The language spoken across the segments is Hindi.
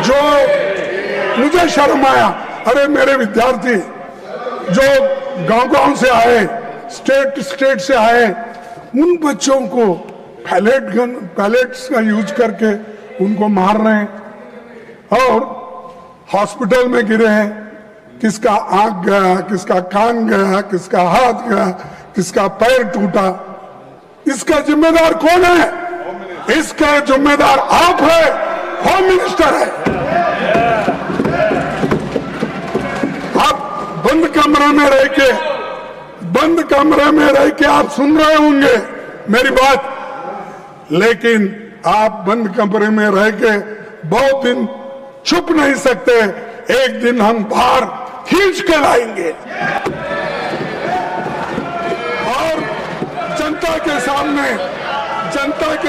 जो मुझे शर्म आया, अरे मेरे विद्यार्थी जो गांव-गांव से आए, स्टेट से आए, उन बच्चों को पैलेट्स का यूज करके उनको मार रहे हैं और हॉस्पिटल में गिरे हैं। किसका आंख गया, किसका कान गया, किसका हाथ गया, किसका पैर टूटा। इसका जिम्मेदार कौन है? इसका जिम्मेदार आप है, होम मिनिस्टर है। आप बंद कमरे में रह के आप सुन रहे होंगे मेरी बात, लेकिन आप बंद कमरे में रह के बहुत दिन छुप नहीं सकते। एक दिन हम बाहर खींच के लाएंगे और जनता के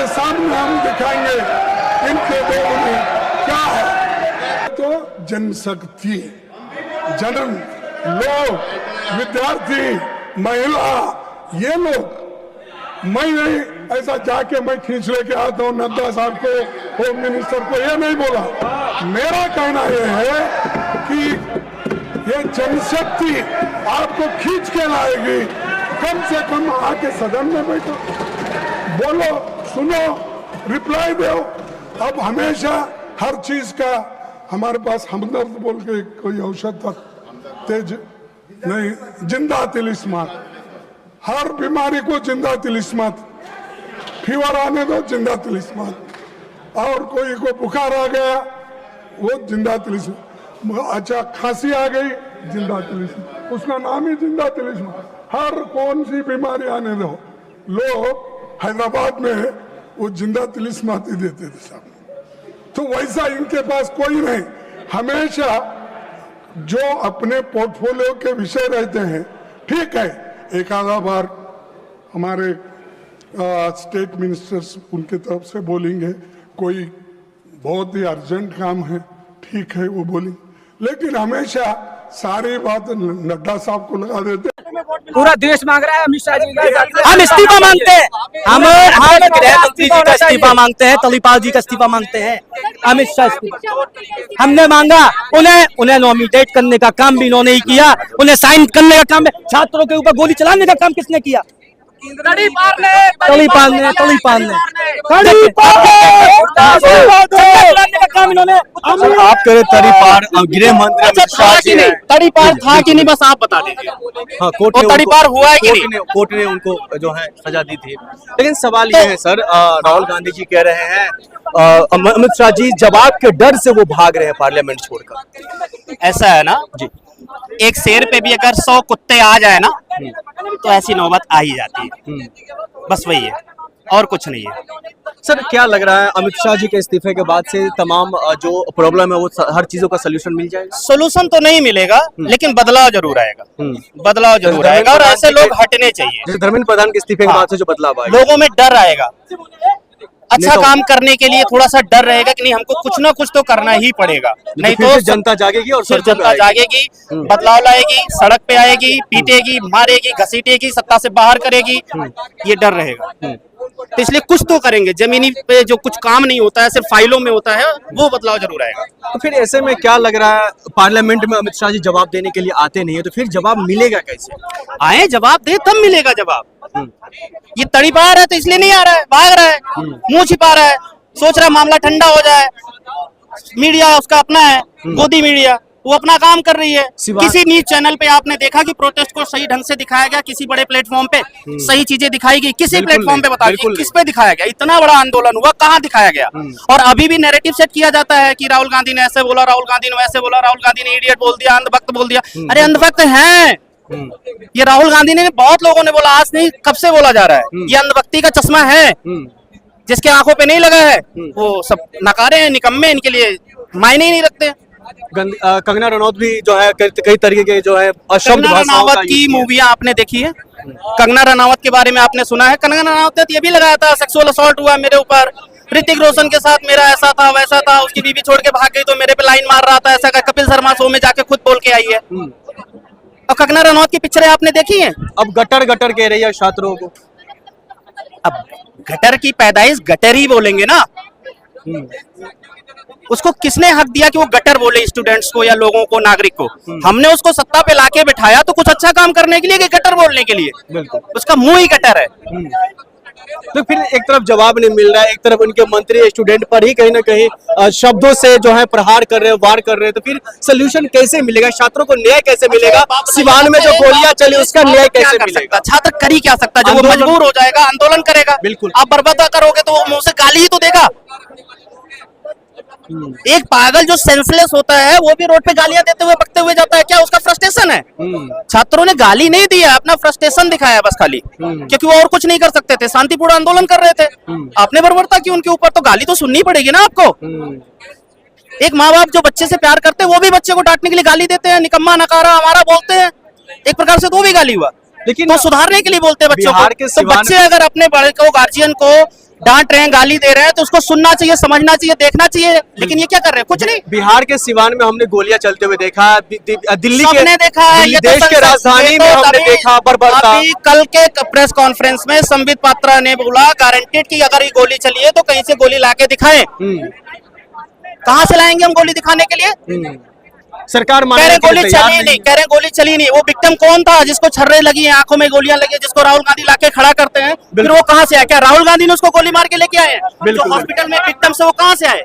सामने हम दिखाएंगे इनके देश में क्या है। तो जनशक्ति, लोग, विद्यार्थी, महिला, ये लोग, मैं नहीं ऐसा जाके मैं खींच लेके आता हूँ नड्डा साहब को, होम मिनिस्टर को, ये नहीं बोला। मेरा कहना ये है कि ये जनशक्ति आपको खींच के लाएगी। कम से कम आके सदन में बैठो, बोलो, सुनो, रिप्लाई दो। अब हमेशा हर चीज का हमारे पास हमदर्द बोल के कोई औषध था, तेज नहीं, जिंदा तिलिस्मात। हर बीमारी को जिंदा तिलिस्मात, फीवर आने दो जिंदा तिलिस्मात, और कोई को बुखार आ गया वो जिंदा तिलिस्मात, अच्छा खांसी आ गई जिंदा तिलिस्मात, उसका नाम ही जिंदा तिलिस्मात। हर कौन सी बीमारी आने दो, लोग हैदराबाद में वो जिंदा तिलिस्मात ही देते थे साहब। तो वैसा इनके पास कोई नहीं। हमेशा जो अपने पोर्टफोलियो के विषय रहते हैं, ठीक है, एक आधा बार हमारे स्टेट मिनिस्टर्स उनके तरफ से बोलेंगे, कोई बहुत ही अर्जेंट काम है, ठीक है, वो बोलेंगे, लेकिन हमेशा सारी बात नड्डा साहब को लगा देते। पूरा देश मांग रहा है अमित शाह जी का, हम इस्तीफा मांगते हैं, हम गृह मंत्री जी का इस्तीफा मांगते हैं, तलीपाल जी का इस्तीफा मांगते हैं, अमित शाह इस्तीफा हमने मांगा। उन्हें नॉमिनेट करने का काम भी इन्होंने ही किया, उन्हें साइन करने का काम, छात्रों के ऊपर गोली चलाने का काम किसने किया? तलीपाल ने काम इन्होंने। आप करें तलीपार, गृह मंत्री तड़ीपार था कि नहीं, बस आप बता दीजिए। हाँ, तड़ीपार हुआ है कि नहीं? कोर्ट ने उनको जो है सजा दी थी। लेकिन सवाल ये है सर, राहुल गांधी जी कह रहे हैं अमित शाह जी जवाब के डर से वो भाग रहे हैं पार्लियामेंट छोड़कर। ऐसा है ना जी, एक शेर पे भी अगर 100 कुत्ते आ जाए ना तो ऐसी नौबत आ ही जाती है। बस वही है और कुछ नहीं है। सर क्या लग रहा है अमित शाह जी के इस्तीफे के बाद से तमाम जो प्रॉब्लम है वो हर चीजों का सोल्यूशन मिल जाएगा? सोल्यूशन तो नहीं मिलेगा, लेकिन बदलाव जरूर आएगा, बदलाव जरूर आएगा, और ऐसे लोग हटने चाहिए। जैसे धर्मेंद्र प्रधान के इस्तीफे के बाद से जो बदलाव आएगा, लोगों में डर आएगा, अच्छा काम करने के लिए थोड़ा सा डर रहेगा कि नहीं हमको कुछ ना कुछ तो करना ही पड़ेगा, नहीं तो जनता जागेगी और फिर जनता जागेगी, बदलाव लाएगी, सड़क पे आएगी, पीटेगी, मारेगी, घसीटेगी, सत्ता से बाहर करेगी, ये डर रहेगा। तो इसलिए कुछ तो करेंगे, जमीनी पे जो कुछ काम नहीं होता है, सिर्फ फाइलों में होता है, वो बदलाव जरूर आएगा। तो फिर ऐसे में क्या लग रहा है, पार्लियामेंट में अमित शाह जी जवाब देने के लिए आते नहीं है, तो फिर जवाब मिलेगा कैसे? आए, जवाब दे तब मिलेगा जवाब। ये तड़ीपार है तो इसलिए नहीं आ रहा है, भाग रहा है, मुंह छिपा रहा है, सोच रहा है मामला ठंडा हो जाए। मीडिया उसका अपना है, गोदी मीडिया, वो अपना काम कर रही है। किसी न्यूज चैनल पे आपने देखा कि प्रोटेस्ट को सही ढंग से दिखाया गया? किसी बड़े प्लेटफॉर्म पे सही चीजें दिखाई गई? किसी प्लेटफॉर्म पे बताइए किस पे दिखाया गया? इतना बड़ा आंदोलन हुआ, कहाँ दिखाया गया? और अभी भी नैरेटिव सेट किया जाता है कि राहुल गांधी ने ऐसे बोला, राहुल गांधी ने वैसे बोला, राहुल गांधी ने इडियट बोल दिया, अंधभक्त बोल दिया। अरे अंधभक्त हैं ये, राहुल गांधी ने बहुत लोगों ने बोला, आज नहीं कब से बोला जा रहा है। ये अंधभक्ति का चश्मा है, जिसके आंखों पे नहीं लगा है वो सब नकारे हैं, निकम्मे, इनके लिए मायने ही नहीं रखते। कंगना रनौत भी जो है कई तरीके के जो है अशब्द रनावत की मूवियां आपने देखी है? कंगना रनावत के बारे में आपने सुना है? कंगना रनावत ने ये भी लगाया था, सेक्सुअल असॉल्ट हुआ मेरे ऊपर, ऋतिक रोशन के साथ मेरा ऐसा था वैसा था, उसकी बीवी छोड़ के भाग गई तो मेरे पे लाइन मार रहा था, ऐसा कपिल शर्मा शो में जाके खुद बोल के आई है। और कंगना रनौत की पिक्चरें आपने देखी है? अब गटर गटर कह रही है छात्रों को। अब गटर की पैदाइश गटर ही बोलेंगे ना, उसको किसने हक दिया कि वो गटर बोले स्टूडेंट्स को या लोगों को, नागरिक को? हमने उसको सत्ता पे लाके बिठाया तो कुछ अच्छा काम करने के लिए कि गटर बोलने के लिए? बिल्कुल। उसका मुंह ही गटर है। तो फिर एक तरफ जवाब नहीं मिल रहा है, एक तरफ उनके मंत्री स्टूडेंट पर ही कहीं ना कहीं शब्दों से जो है प्रहार कर रहे हैं, वार कर रहे हैं, तो फिर सोल्यूशन कैसे मिलेगा? छात्रों को न्याय कैसे मिलेगा? सिवान में जो गोलियां चली उसका न्याय कैसे मिलेगा? छात्र कर ही क्या सकता है? जब वो मजबूर हो जाएगा आंदोलन करेगा। बिल्कुल। आप बर्बादा करोगे तो वो मुंह से गाली ही तो देगा। एक पागल जो सेंसलेस होता है वो भी रोड पे गालियां देते हुए बकते हुए जाता है, क्या उसका फ्रस्ट्रेशन है? छात्रों ने गाली नहीं दी है, अपना फ्रस्ट्रेशन दिखाया बस खाली, क्योंकि वो और कुछ नहीं कर सकते थे, शांतिपूर्ण आंदोलन कर रहे थे। आपने बर्बरता की उनके ऊपर, तो गाली तो सुननी पड़ेगी ना आपको। एक माँ बाप जो बच्चे से प्यार करते हैं वो भी बच्चे को डांटने के लिए गाली देते हैं, निकम्मा नकारा हमारा बोलते हैं, एक प्रकार से तो भी गाली हुआ। लेकिन तो सुधारने के लिए बोलते हैं बच्चों बिहार के को। तो सिवान- बच्चे अगर अपने बड़े को, गार्जियन को डांट रहे हैं, गाली दे रहे हैं, तो उसको सुनना चाहिए, समझना चाहिए, देखना चाहिए। लेकिन ये क्या कर रहे हैं? कुछ नहीं। बिहार के सिवान में हमने गोलियां चलते हुए देखा, दिल्ली के सबने देखा है, ये तो देश के संसद- राजधानी ये में तो हमने अभी- देखा बर्बरता। अभी कल के प्रेस कॉन्फ्रेंस में संबित पात्रा ने बोला गारंटेड कि अगर ये गोली चली है तो कहीं से गोली लाके दिखाएं। कहां से लाएंगे हम गोली दिखाने के लिए? सरकार कह मानने रहे के लिए गोली तैयार चली नहीं। नहीं, कह रहे गोली चली नहीं। वो विक्टिम कौन था जिसको छर्रे लगी हैं, आंखों में गोलियां लगी हैं, जिसको राहुल गांधी लाके खड़ा करते हैं? फिर वो कहां से आया? क्या राहुल गांधी ने उसको गोली मार के लेके आए हैं? जो बिल्कुल। हॉस्पिटल में विक्टिम से वो कहां से आए?